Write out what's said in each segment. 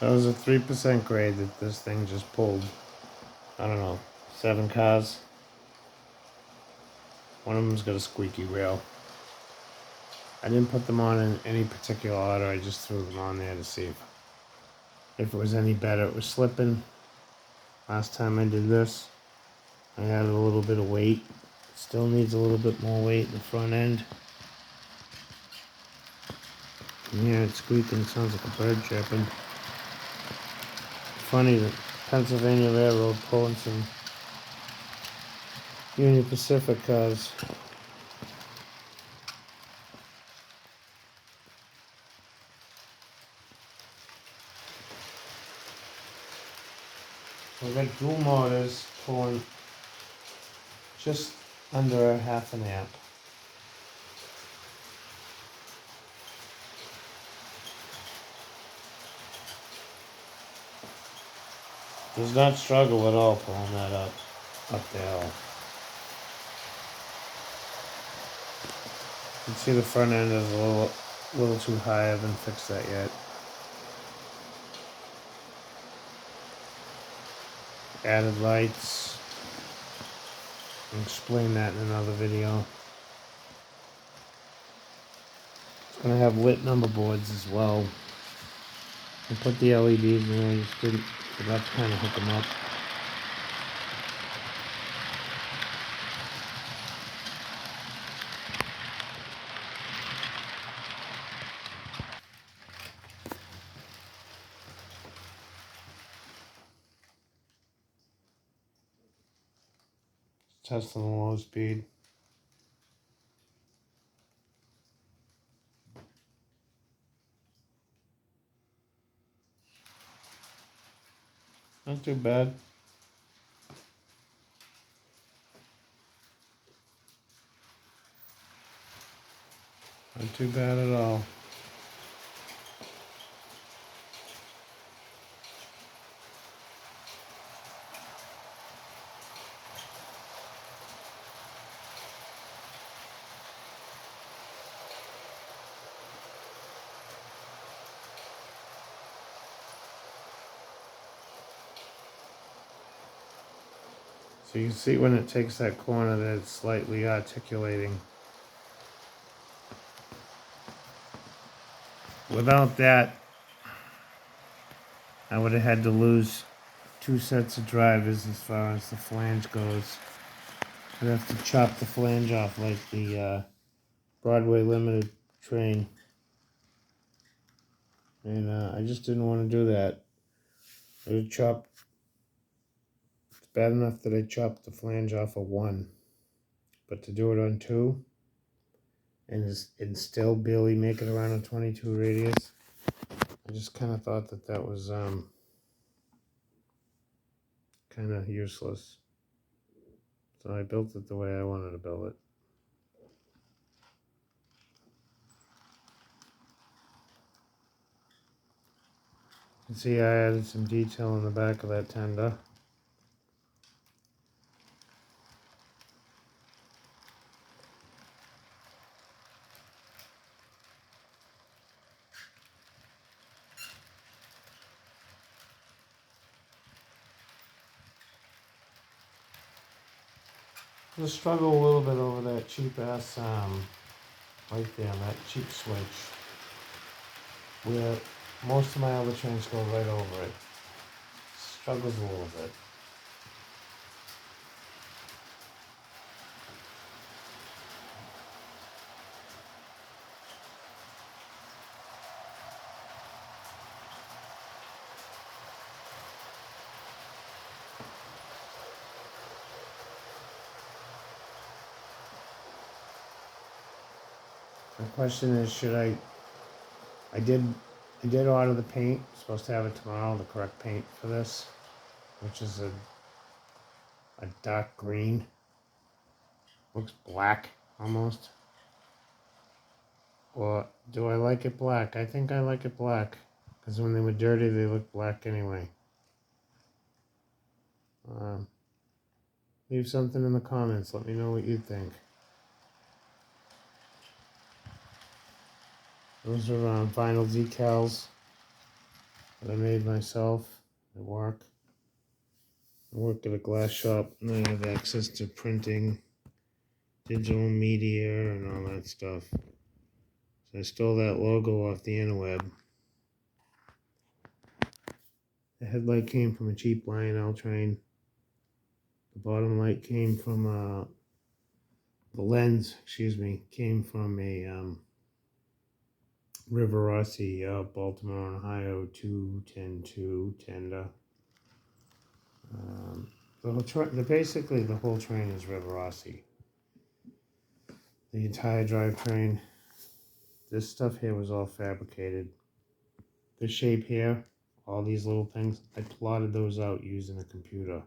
That was a 3% grade that this thing just pulled. I don't know, 7 cars. One of them's got a squeaky rail. I didn't put them on in any particular order. I just threw them on there to see if it was any better. It was slipping. Last time I did this, I added a little bit of weight. Still needs a little bit more weight in the front end. And yeah, it's squeaking. It sounds like a bird chirping. Funny that Pennsylvania Railroad pulling some Union Pacific cars. We've got dual motors pulling just under a half an amp. Does not struggle at all pulling that up there. You can see the front end is a little too high. I haven't fixed that yet. Added lights. I'll explain that in another video. It's gonna have lit number boards as well. I put the LEDs in. I just forgot to kind of hook them up. Testing the low speed. Not too bad. Not too bad at all. So you can see when it takes that corner that it's slightly articulating. Without that, I would have had to lose 2 sets of drivers as far as the flange goes. I'd have to chop the flange off like the Broadway Limited train. And I just didn't want to do that. I would chop. It's bad enough that I chopped the flange off of 1. But to do it on 2 and still barely make it around a 22 radius, I just kind of thought that was kind of useless. So I built it the way I wanted to build it. You can see I added some detail in the back of that tender. I struggle a little bit over that cheap ass right there, that cheap switch, where most of my other trains go right over it. Struggles a little bit. My question is, should I did order the paint. I'm supposed to have it tomorrow, the correct paint for this, which is a dark green. Looks black almost. Or do I like it black? I think I like it black, because when they were dirty they looked black anyway. Leave something in the comments. Let me know what you think. Those are vinyl decals. that I made myself at work. I work at a glass shop and I have access to printing, digital media, and all that stuff. So I stole that logo off the interweb. The headlight came from a cheap Lionel train. The bottom light came from the lens, came from a River Rossi, Baltimore, Ohio 2102 tender. Basically the whole train is River Rossi. The entire drivetrain. This stuff here was all fabricated. The shape here, all these little things, I plotted those out using a computer,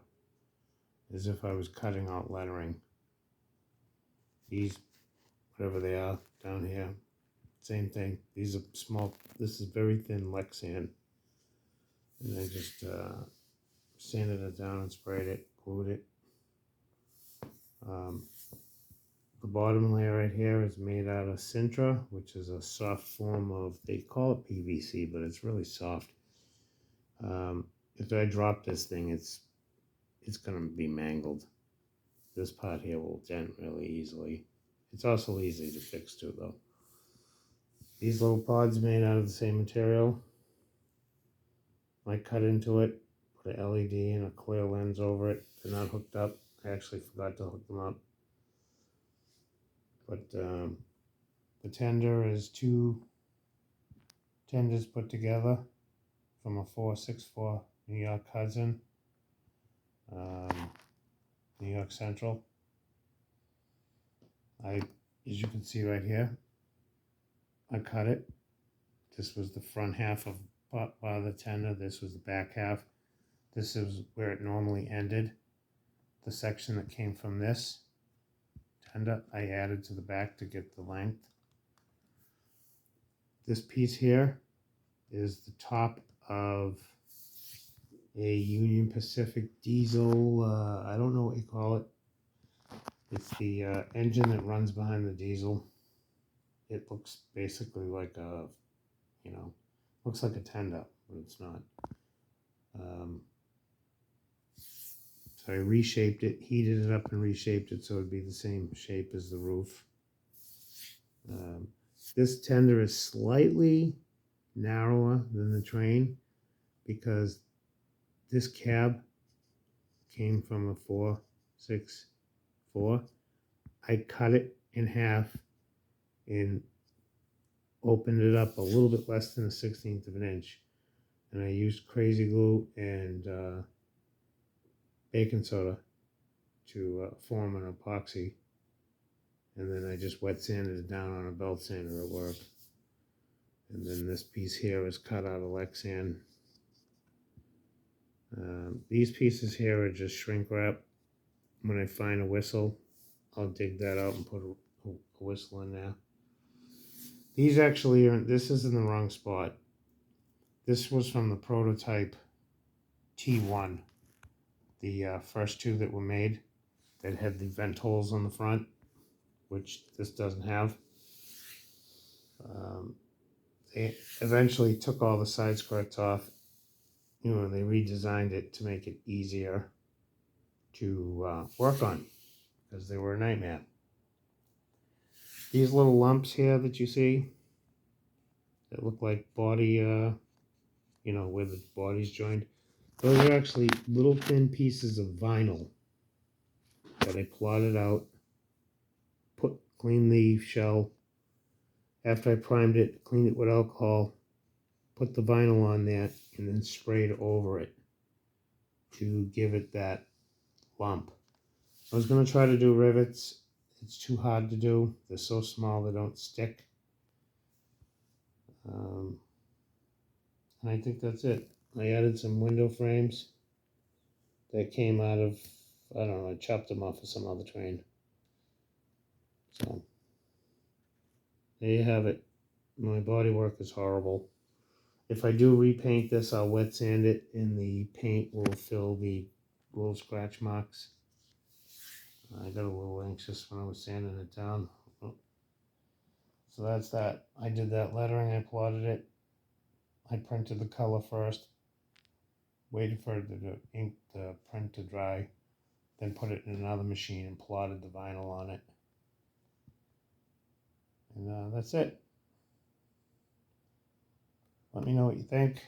as if I was cutting out lettering. These, whatever they are, down here, same thing. These are small, this is very thin Lexan. And I just sanded it down and sprayed it, glued it. The bottom layer right here is made out of Sintra, which is a soft form of, they call it PVC, but it's really soft. If I drop this thing, it's gonna be mangled. This part here will dent really easily. It's also easy to fix too, though. These little pods made out of the same material. I cut into it, put an LED and a clear lens over it. They're not hooked up. I actually forgot to hook them up. But the tender is 2 tenders put together from a 464 New York Hudson, New York Central. As you can see right here, I cut it. This was the front half of the tender. This was the back half. This is where it normally ended. The section that came from this tender, I added to the back to get the length. This piece here is the top of a Union Pacific diesel, I don't know what you call it. It's the engine that runs behind the diesel. It looks basically like a, looks like a tender, but it's not. So I reshaped it, heated it up and reshaped it so it'd be the same shape as the roof. This tender is slightly narrower than the train because this cab came from a 464. I cut it in half and opened it up a little bit less than a 1/16 of an inch. And I used crazy glue and baking soda to form an epoxy. And then I just wet sanded it down on a belt sander at work. And then this piece here is cut out of Lexan. These pieces here are just shrink wrap. When I find a whistle, I'll dig that out and put a whistle in there. These actually are, this is in the wrong spot. This was from the prototype T1, the first two that were made that had the vent holes on the front, which this doesn't have. They eventually took all the side skirts off. They redesigned it to make it easier to work on because they were a nightmare. These little lumps here that you see that look like body, where the body's joined, those are actually little thin pieces of vinyl that I plotted out, cleaned the shell. After I primed it, cleaned it with alcohol, put the vinyl on there, and then sprayed over it to give it that lump. I was going to try to do rivets. It's too hard to do. They're so small they don't stick. And I think that's it. I added some window frames that came out of, I don't know, I chopped them off of some other train. So, there you have it. My body work is horrible. If I do repaint this, I'll wet sand it and the paint will fill the little scratch marks. I got a little anxious when I was sanding it down. So that's that. I did that lettering, I plotted it. I printed the color first, waited for the ink, the print to dry, then put it in another machine and plotted the vinyl on it. And that's it. Let me know what you think.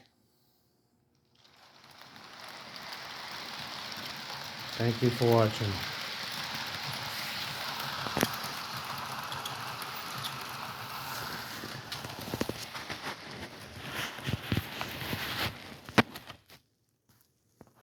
Thank you for watching.